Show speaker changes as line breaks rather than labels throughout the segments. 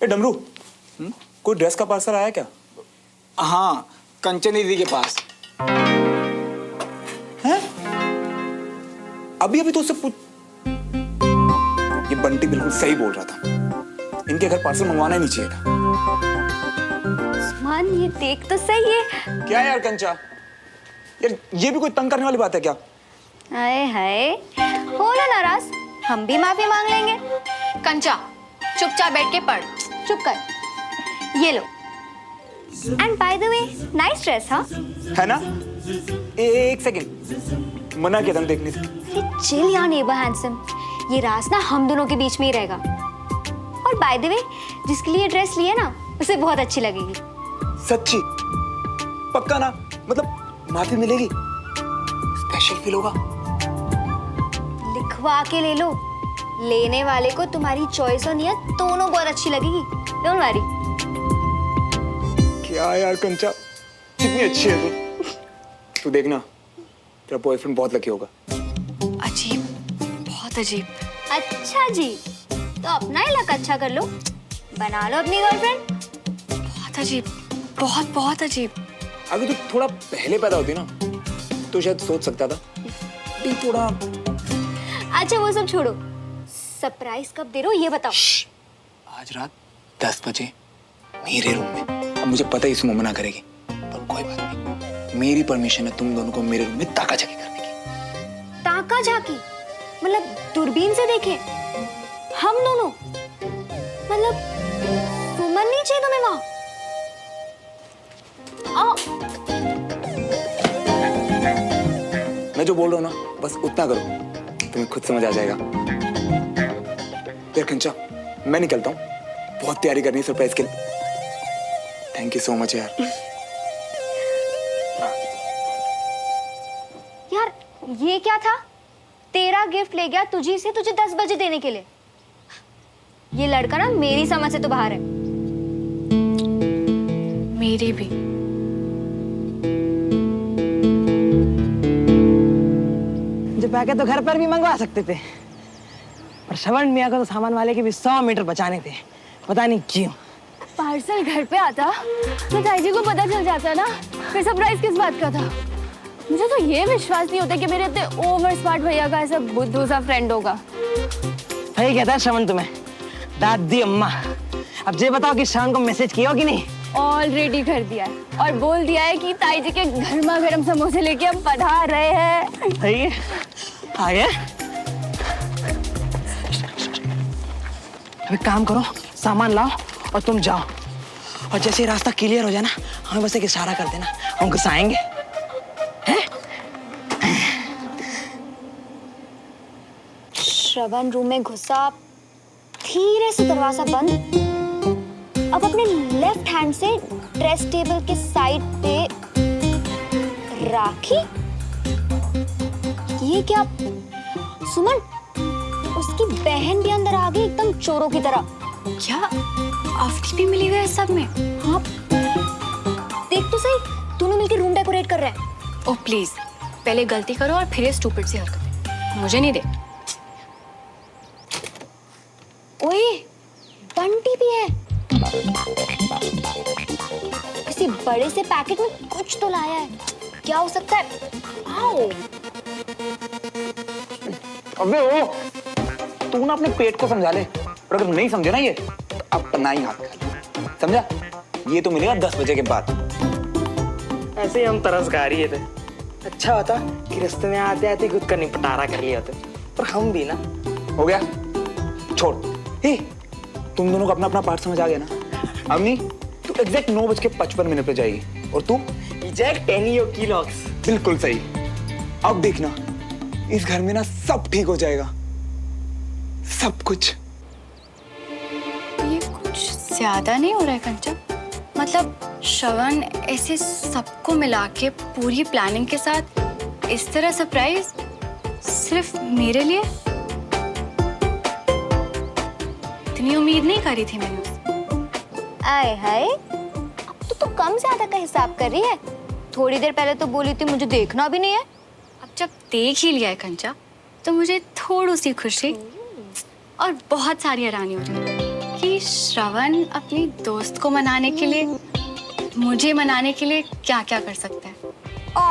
ए डमरू, कोई ड्रेस का पार्सल आया क्या?
हाँ, कंचन दीदी के पास।
हैं? अभी अभी तो उससे पूछ। ये बंटी बिल्कुल सही बोल रहा था, इनके घर पार्सल मंगवाना ही नहीं चाहिए था।
उस्मान, ये देख तो सही है।
क्या यार कंचा, यार ये भी कोई तंग करने वाली बात है क्या?
हाय हाय, हो ना नाराज, हम भी माफी मांग लेंगे।
कंचा, चुपचाप बैठ के पढ़।
चुप कर, ये लो। And by the way, nice dress. हाँ
है ना? एक सेकंड, मना किया था देखने से।
अरे चिल यार नेबर हैंडसम, ये राज ना हम दोनों के बीच में ही रहेगा। और बाय द वे, जिसके लिए ड्रेस लिए ना, उसे बहुत अच्छी लगेगी।
सच्ची? पक्का ना? मतलब माफी मिलेगी? स्पेशल फील होगा?
लिखवा के ले लो, लेने वाले को तुम्हारी चॉइस और नियत दोनों बहुत अच्छी लगेगी। Don't worry.
क्या यार कंचा, कितनी अच्छी है तू। तू देखना, तेरा बॉयफ्रेंड बहुत लकी होगा।
अजीब, बहुत अजीब।
अच्छा जी, तो अपना ही लक अच्छा कर लो, बना लो अपनी गर्लफ्रेंड।
बहुत अजीब, बहुत बहुत अजीब।
अगर तू थोड़ा पहले पैदा होती ना, तो शायद सोच सकता था। अभी थोड़ा।
अच्छा वो सब छोड़ो, सरप्राइज कब दे रहे हो ये बताओ।
आज रात 10 बजे मेरे रूम में। अब मुझे पता है इसमें मना करेगी, पर कोई बात नहीं, मेरी परमिशन है तुम दोनों को मेरे रूम में ताका झाकी करने की।
ताका झाकी मतलब दूरबीन से देखें हम दोनों? मतलब सुमन नहीं चाहिए तुम्हें वहां? आओ।
मैं जो बोल रहा हूँ ना, बस उतना करो, तुम्हें खुद समझ आ जाएगा। यार कंचा, मैं निकलता हूँ, बहुत तैयारी करनी है सरप्राइज के लिए। थैंक यू सो मच यार।
यार ये क्या था? तेरा गिफ्ट ले गया तुझी से तुझे 10 बजे देने के लिए। ये लड़का ना मेरी समझ से तो बाहर है।
मेरी भी।
जो पैकेट तो घर पर भी मंगवा सकते थे, पर श्रवण मियाँ को तो सामान वाले के भी 100 मीटर बचाने थे, पता नहीं क्यों।
पार्सल घर पे आता तो ताई जी को पता चल जाता ना, फिर सरप्राइज किस बात का था? मुझे तो ये विश्वास नहीं होता कि मेरे इतने ओवर स्मार्ट भैया का ऐसा बुद्धू सा फ्रेंड होगा।
सही कहता है श्रवण तुम्हें, दादी अम्मा। अब ये बताओ कि श्रवण को मैसेज किया कि नहीं?
ऑलरेडी कर दिया है और बोल दिया है कि ताई जी के गर्मा गर्म समोसे लेके हम पधार रहे हैं।
सही है, आगे। अब एक काम करो, सामान लाओ और तुम जाओ, और जैसे रास्ता क्लियर हो जाए ना, हमें बस एक इशारा कर देना, हम घुसाएंगे।
श्रवण रूम में घुसा, धीरे से दरवाजा बंद। अब अपने लेफ्ट हैंड से ड्रेस टेबल के साइड पे राखी। ये क्या? सुमन, उसकी बहन भी अंदर आ गई एकदम चोरों की तरह।
क्या आफ्टी भी मिली हुई है सब में?
हाँ देख तो सही, दोनों मिलकर रूम डेकोरेट कर रहे हैं।
ओह प्लीज, पहले गलती करो और फिर ये स्टूपिड सी हरकतें मुझे नहीं दे।
ओए, बंटी भी है। किसी बड़े से पैकेट में कुछ तो लाया है, क्या हो सकता है? आओ।
अबे ओ, तू ना अपने पेट को समझा ले, और अगर नहीं समझे ना ये, तो अपना ही हाथ खा ले, समझा? ये तो मिलेगा 10 बजे के बाद।
ऐसे ही हम तरस खा रही थे। अच्छा होता कि रास्ते में आते आते खुद का निपटारा कर लिया होते, पर हम भी ना।
हो गया, छोड़। हे, तुम दोनों को अपना अपना पार्ट समझ आ गया ना? अम्मी, तू एग्जैक्ट 9:55 पे जाएगी, और तू
एग्जैक्ट 10 किलोग्स।
बिल्कुल सही। अब देखना, इस घर में ना सब ठीक हो जाएगा, सब कुछ।
ये कुछ ज्यादा नहीं हो रहा है कंचा? मतलब श्रवण ऐसे सबको मिला के पूरी प्लानिंग के साथ इस तरह सरप्राइज सिर्फ मेरे लिए? इतनी उम्मीद नहीं करी थी मैंने उससे।
आए हाय, अब तो कम ज्यादा का हिसाब कर रही है। थोड़ी देर पहले तो बोली थी मुझे देखना भी नहीं है।
अब जब देख ही लिया है कंचा, तो मुझे थोड़ी सी खुशी और बहुत सारी हैरानी हो रही है कि श्रवण अपनी दोस्त को मनाने के लिए, मुझे मनाने के लिए क्या क्या कर सकता है?
ओ,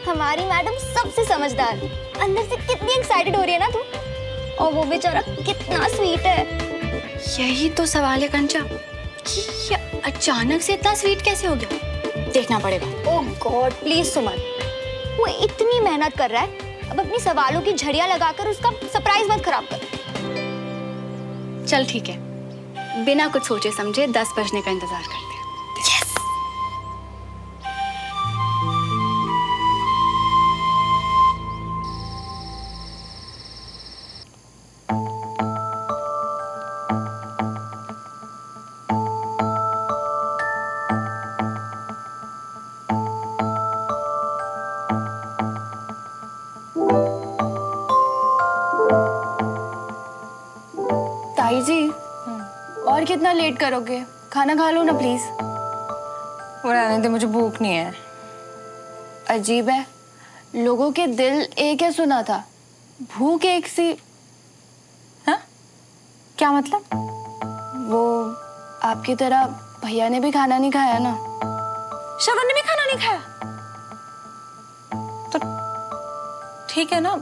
हमारी मैडम सबसे समझदार। अंदर से कितनी एक्साइटेड हो रही है ना तू। और वो बेचारा कितना स्वीट है।
यही तो सवाल है कंचा, कि ये अचानक से इतना स्वीट कैसे हो गया? देखना पड़ेगा।
ओह गॉड, प्लीज सुमन, वो इतनी मेहनत कर रहा है, अब अपनी सवालों की झड़ियां लगाकर उसका सरप्राइज मत खराब कर।
चल ठीक है, बिना कुछ सोचे समझे 10 बजने का इंतजार करते हैं। ताई जी, और कितना लेट करोगे? खाना खा लो ना प्लीज।
वो रहने दे, मुझे भूख नहीं है।
अजीब है, लोगों के दिल एक है सुना था, भूख एक सी।
हाँ? क्या मतलब?
वो आपकी तरह भैया ने भी खाना नहीं खाया ना।
श्रवण ने भी खाना नहीं खाया? तो ठीक है ना,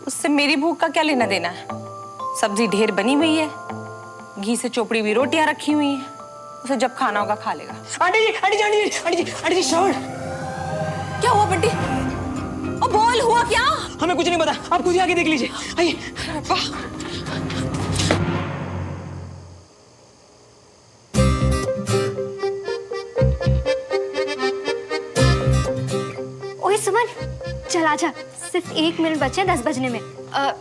उससे मेरी भूख का क्या लेना देना है? सब्जी ढेर बनी हुई है, घी से चोपड़ी हुई रोटियां रखी हुई हैं, उसे जब खाना होगा खा लेगा। आंटी जी, आंटी जी, आंटी जी, आंटी जी, आंटी जी, श्रवण क्या हुआ? बंटी, ओ बोल, हुआ क्या? हमें कुछ नहीं पता, आप खुद ही आके देख लीजिए। आइए।
ओए सुमन, चल आजा, सिर्फ 1 मिनट बचे हैं 10 बजने में।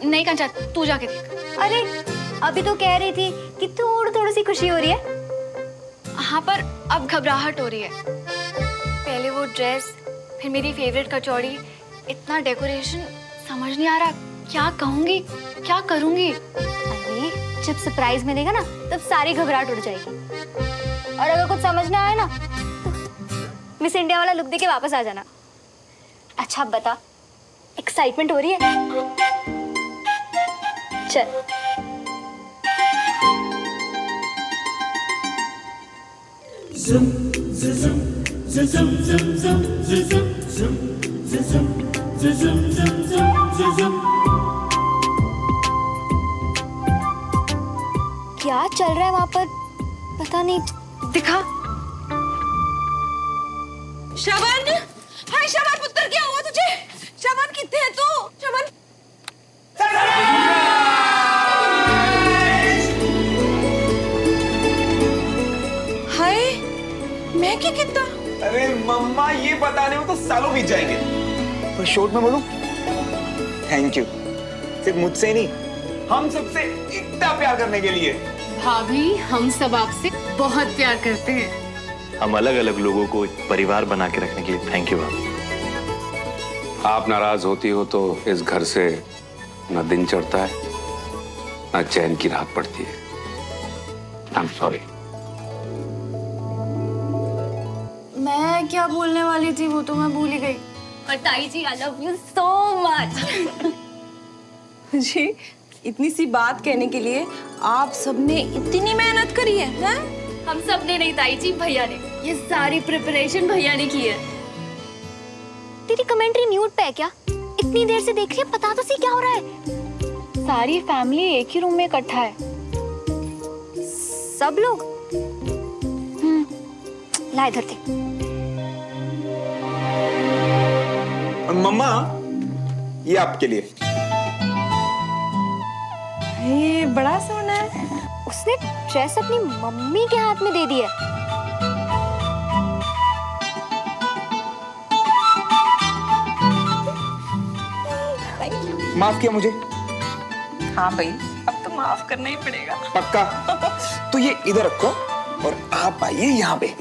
नहीं कंचा, तू जाके देख।
अरे अभी तो कह रही थी कि थोड़ी सी खुशी हो रही है।
हाँ, पर अब घबराहट हो रही है। पहले वो ड्रेस, फिर मेरी फेवरेट कचौड़ी, इतना डेकोरेशन, समझ नहीं आ रहा क्या कहूंगी, क्या करूंगी।
अरे जब सरप्राइज मिलेगा ना, तब सारी घबराहट उड़ जाएगी। और अगर कुछ समझ ना आए ना, तो मिस इंडिया वाला लुक दे के वापस आ जाना। अच्छा बता, एक्साइटमेंट हो रही है? चल। क्या चल रहा है वहां पर, पता नहीं।
दिखा।
श्रवण, हाय श्रवण पुत्र, क्या हुआ तुझे? श्रवण कितने है तू? श्रवण, हाय मैं क्या कितना?
अरे मम्मा, ये बताने में तो सालों बीत जाएंगे। पर शॉर्ट में बोलूं, थैंक यू। सिर्फ मुझसे ही नहीं, हम सबसे इतना प्यार करने के लिए।
भाभी, हम सब आपसे बहुत प्यार करते हैं।
हम अलग अलग लोगों को एक परिवार बना के रखने के लिए थैंक यू भाभी।
आप नाराज होती हो तो इस घर से ना दिन चढ़ता है, ना चैन की रात पड़ती है। I am sorry.
मैं क्या बोलने वाली थी वो तो मैं भूल ही गई।
और ताई जी, I love you so much.
जी, इतनी सी बात कहने के लिए आप सबने इतनी मेहनत करी है, हैं?
हम सब ने नहीं ताई जी, भैया ने। ये सारी प्रिपरेशन भैया ने की है।
तेरी कमेंट्री म्यूट पे है क्या? इतनी देर से देख रही है, पता तो सी क्या हो रहा है।
सारी फैमिली एक ही रूम में इकट्ठा है।
सब लोग? ला इधर थे।
और मम्मा, ये आपके लिए।
ये बड़ा सोना है।
उसने ड्रेस अपनी मम्मी के हाथ में दे दी है।
माफ किया मुझे?
हाँ भाई, अब तो माफ करना ही पड़ेगा।
पक्का? तो ये इधर रखो और आप आइए यहाँ पे।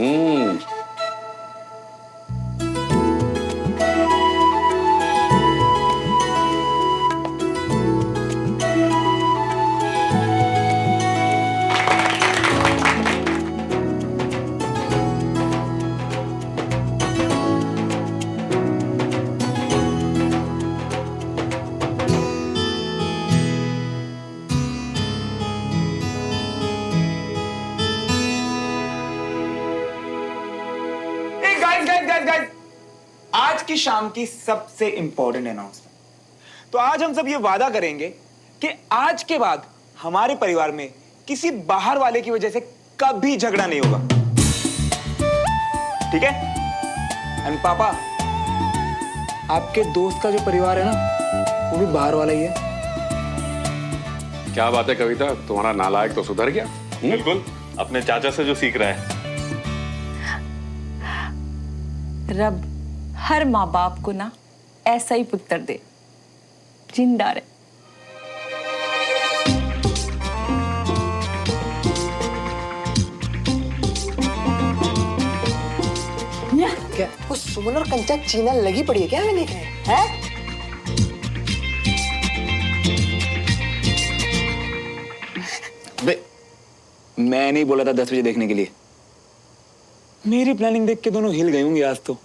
आज की शाम की सबसे इंपॉर्टेंट अनाउंसमेंट। तो आज हम सब ये वादा करेंगे कि आज के बाद हमारे परिवार में किसी बाहर वाले की वजह से कभी झगड़ा नहीं होगा, ठीक है? एंड पापा, आपके दोस्त का जो परिवार है ना, वो भी बाहर वाला ही है।
क्या बात है कविता, तुम्हारा नालायक तो सुधर गया।
बिल्कुल, अपने चाचा से जो सीख रहा है।
रब हर माँ बाप को ना ऐसा ही पुत्र दे, जिंदा रहे।
क्या वो सुमन और कंचा चीना लगी पड़ी है क्या हमें देखने हैं?
मैं नहीं बोला था 10 बजे देखने के लिए। मेरी प्लानिंग देख के दोनों हिल गए होंगे आज तो।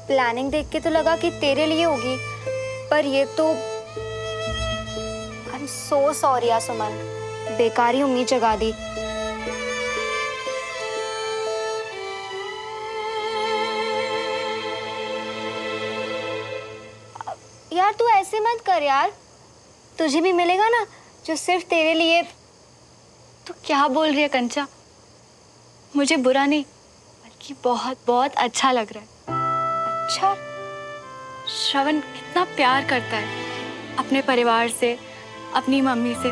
प्लानिंग देख के तो लगा कि तेरे लिए होगी, पर ये तो आई एम सो सॉरी यार सुमन, बेकार ही उम्मीद जगा दी। यार तू ऐसे मत कर यार, तुझे भी मिलेगा ना जो सिर्फ तेरे लिए।
तो क्या बोल रही है कंचा? मुझे बुरा नहीं बल्कि बहुत बहुत अच्छा लग रहा है।
अच्छा,
श्रवण कितना प्यार करता है अपने परिवार से, अपनी मम्मी से,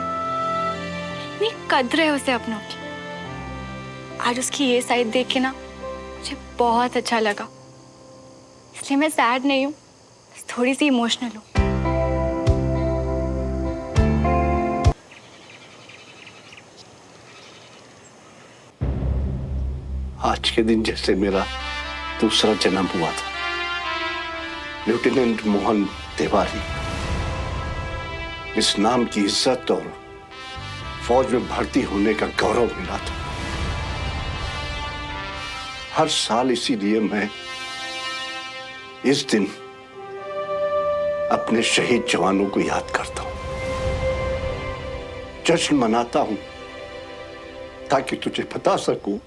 कितनी कद्र है उसे अपनों की। आज उसकी ये साइड देख के ना मुझे बहुत अच्छा लगा, इसलिए मैं सैड नहीं हूँ, थोड़ी सी इमोशनल हूँ।
आज के दिन जैसे मेरा दूसरा जन्म हुआ था। लेफ्टिनेंट मोहन तिवारी, इस नाम की इज्जत और फौज में भर्ती होने का गौरव मिला था। हर साल इसीलिए मैं इस दिन अपने शहीद जवानों को याद करता हूं, जश्न मनाता हूं, ताकि तुझे बता सकूं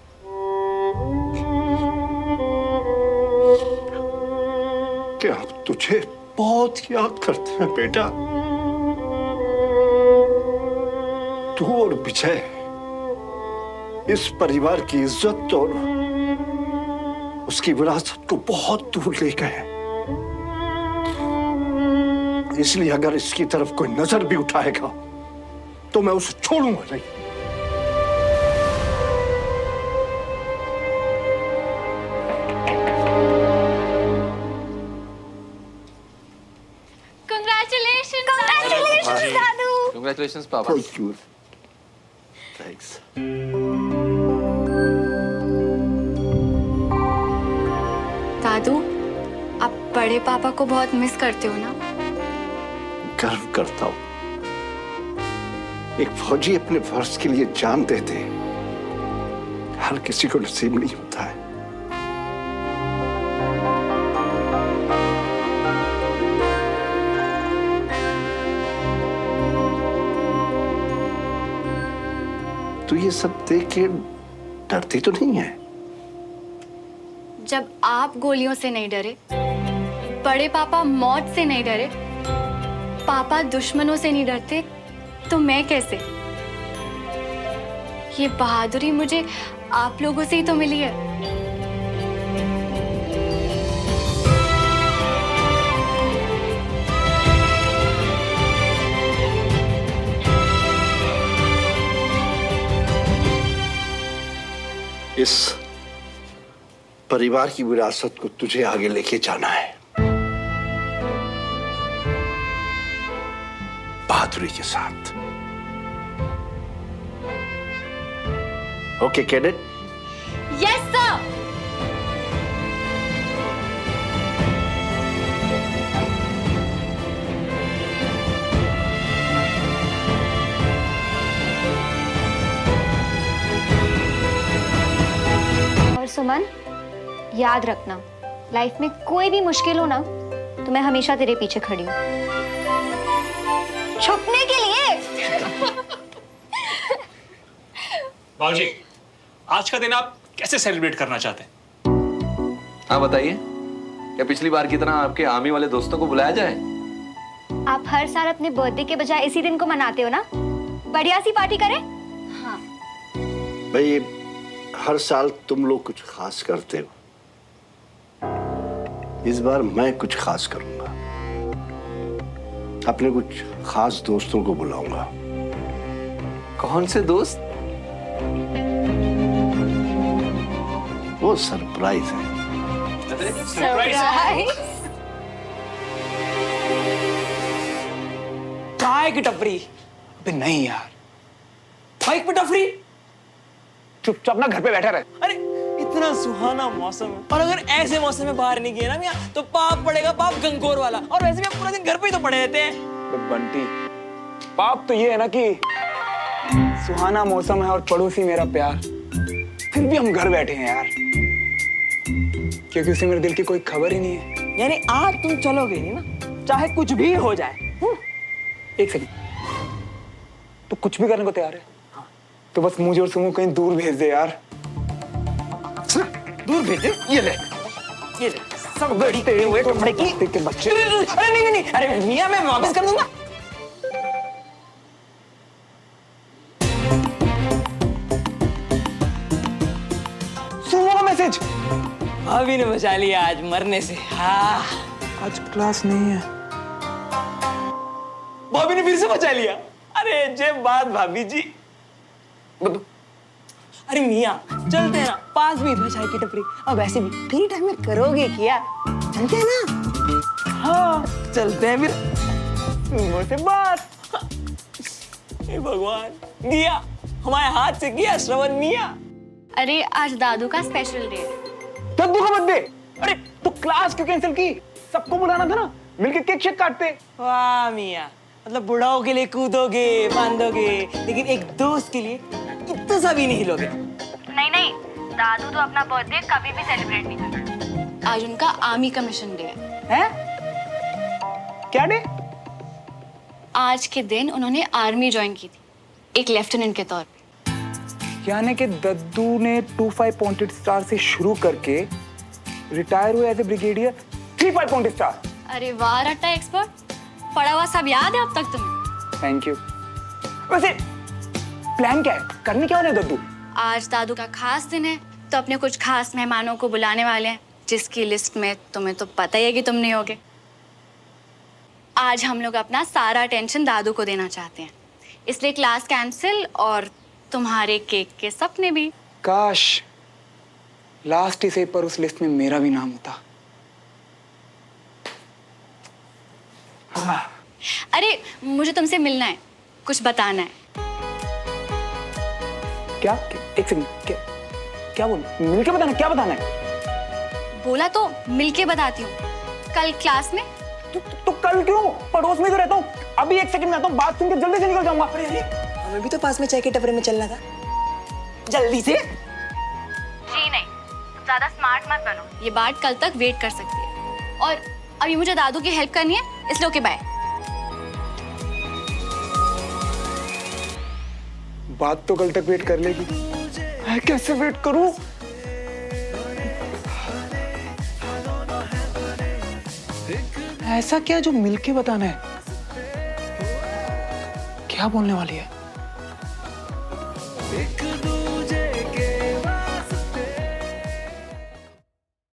कि हम तुझे बहुत याद करते हैं बेटा। तू और विजय इस परिवार की इज्जत और उसकी विरासत को बहुत दूर ले गए, इसलिए अगर इसकी तरफ कोई नजर भी उठाएगा तो मैं उसे छोड़ूंगा नहीं।
Congratulations, Papa.
Thank you. Thanks.
दादू, आप बड़े पापा को बहुत मिस करते हो ना?
गर्व करता हूं। एक फौजी अपने फर्ज के लिए जान देते, हर किसी को नसीब नहीं होता है। तो ये सब देख के डरती तो नहीं है?
जब आप गोलियों से नहीं डरे, बड़े पापा मौत से नहीं डरे, पापा दुश्मनों से नहीं डरते, तो मैं कैसे? ये बहादुरी मुझे आप लोगों से ही तो मिली है।
इस परिवार की विरासत को तुझे आगे लेके जाना है, बहादुरी के साथ। Okay cadet?
Yes sir.
याद रखना, लाइफ में कोई भी मुश्किल हो ना तो मैं हमेशा तेरे पीछे खड़ी हूँ, छुपने के लिए।
बाबूजी, आज का दिन आप कैसे सेलिब्रेट करना चाहते हैं?
हाँ बताइए, क्या पिछली बार की तरह आपके आर्मी वाले दोस्तों को बुलाया जाए?
आप हर साल अपने बर्थडे के बजाय इसी दिन को मनाते हो ना, बढ़िया सी पार्टी करें। हाँ
भाई, हर साल तुम लोग कुछ खास करते हो, इस बार मैं कुछ खास करूंगा। अपने कुछ खास दोस्तों को बुलाऊंगा।
कौन से दोस्त?
वो सरप्राइज है।
चाय की टपरी?
अबे नहीं यार,
बाइक पे टपरी?
चुपचाप ना घर पे बैठा रहे।
अरे इतना सुहाना मौसम है, और अगर ऐसे मौसम में बाहर नहीं गए ना मियां तो पाप पड़ेगा, पाप गंगोर वाला। और वैसे भी हम पूरा दिन घर पे ही तो पड़े रहते हैं।
अबे बंटी, पाप तो ये है ना कि सुहाना मौसम है और पड़ोसी मेरा प्यार, फिर भी हम घर बैठे हैं यार, क्योंकि उसे मेरे दिल की कोई खबर ही नहीं है।
यानी आज तुम चलोगे नहीं ना, चाहे कुछ भी हो जाए।
एक सेकंड, तो कुछ भी करने को तैयार है? हाँ। तो बस मुझे और सुमो कहीं दूर भेज दे यार।
दूर भेजे? ये ले सब गड़ते हुए कपड़े की
के बच्चे।
अरे नहीं, अरे मियां मैं वापस कर दूंगा।
सुमो का मैसेज।
भाभी ने बचा लिया आज मरने से। हाँ,
आज क्लास नहीं है।
भाभी ने फिर से बचा लिया। अरे जे बात भाभी जी। अरे मियां चलते हैं ना, पास में इधर चाय की टपरी। अब वैसे भी फ्री टाइम में करोगे क्या, चलते हैं ना? हाँ चलते हैं फिर। सुमो से बात। हे भगवान, दिया हमारे हाथ से किया श्रवण मियां।
अरे आज दादू का स्पेशल डे है।
दद्दू का बर्थडे? अरे तो क्लास क्यों कैंसिल की? सबको बुलाना था ना, मिलके केक शेक काटते।
वाह मियां, मतलब बुढ़ाओं के लिए कूदोगे बांधोगे, लेकिन एक दोस्त के लिए इतना सा भी नहीं हिलोगे।
नहीं, दादू तो अपना बर्थडे कभी भी सेलिब्रेट नहीं करते।
आज उनका आर्मी का मिशन डे है।
क्या डे?
आज के दिन उन्होंने आर्मी ज्वाइन की थी, एक लेफ्टिनेंट के तौर पे।
यानी कि दद्दू ने 25 पॉइंटेड स्टार से शुरू करके रिटायर हुए as a brigadier 35 pointed star.
अरे वाह रट्टा एक्सपर्ट, पढ़ा हुआ सब याद है अब तक तुम्हें।
Thank you. वैसे प्लान क्या है, करने क्या वाले हैं दद्दू?
आज दादू का खास दिन है, तो अपने कुछ खास मेहमानों को बुलाने वाले हैं, जिसकी लिस्ट में तुम्हें तो पता ही है कि तुम नहीं होगे। आज हम लोग अपना सारा टेंशन दादू को देना चाहते हैं, इसलिए क्लास कैंसिल और तुम्हारे केक के सपने भी।
काश लास्ट ही से पर उस लिस्ट में मेरा भी नाम होता।
अरे मुझे तुमसे मिलना है, कुछ बताना है।
क्या? एक सेकंड, क्या बोल? मिलके बताना? क्या बताना है?
बोला तो मिलके बताती हूँ, कल क्लास में।
तो कल क्यों? पड़ोस में तो रहता हूँ। अभी एक सेकंड में आता हूँ, बात सुन के जल्दी से निकल जाऊंगा।
हमें भी तो पास में चाय के टपरे में चलना था, जल्दी से।
जी नहीं, तुम ज्यादा स्मार्ट मत बनो।
ये बात कल तक वेट कर सकती है, और अभी मुझे दादू की हेल्प करनी है, इसलिए ओके बाय।
बात तो कल तक वेट कर लेगी, मैं कैसे वेट करूं? ऐसा क्या जो मिलके बताना है? क्या बोलने वाली है?